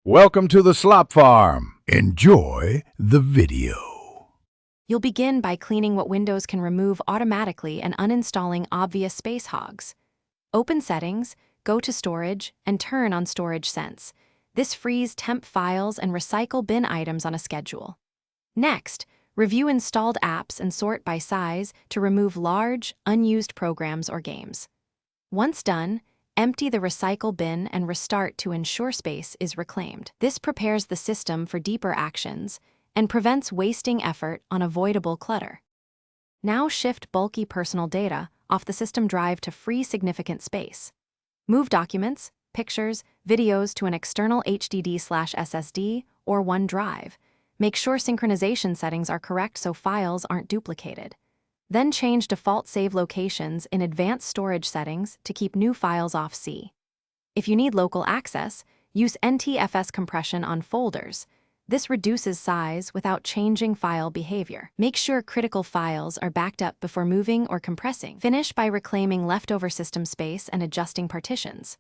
Welcome to the Slop Farm. Enjoy the video. You'll begin by cleaning what Windows can remove automatically and uninstalling obvious space hogs. Open Settings, go to Storage, and turn on Storage Sense. This frees temp files and recycle bin items on a schedule. Next, review installed apps and sort by size to remove large, unused programs or games. Once done, empty the recycle bin and restart to ensure space is reclaimed. This prepares the system for deeper actions and prevents wasting effort on avoidable clutter. Now shift bulky personal data off the system drive to free significant space. Move documents, pictures, videos to an external HDD/SSD or OneDrive. Make sure synchronization settings are correct so files aren't duplicated. Then change default save locations in advanced storage settings to keep new files off C. If you need local access, use NTFS compression on folders. This reduces size without changing file behavior. Make sure critical files are backed up before moving or compressing. Finish by reclaiming leftover system space and adjusting partitions.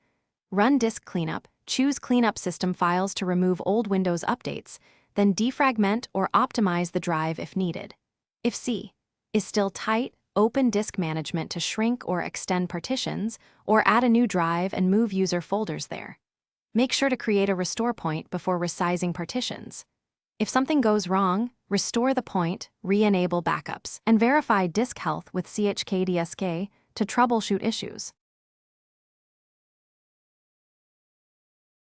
Run disk cleanup, choose cleanup system files to remove old Windows updates, then defragment or optimize the drive if needed. If C is still tight, open disk management to shrink or extend partitions, or add a new drive and move user folders there. Make sure to create a restore point before resizing partitions. If something goes wrong, restore the point, re-enable backups, and verify disk health with CHKDSK to troubleshoot issues.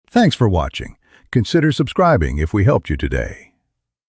Thanks for watching. Consider subscribing if we helped you today.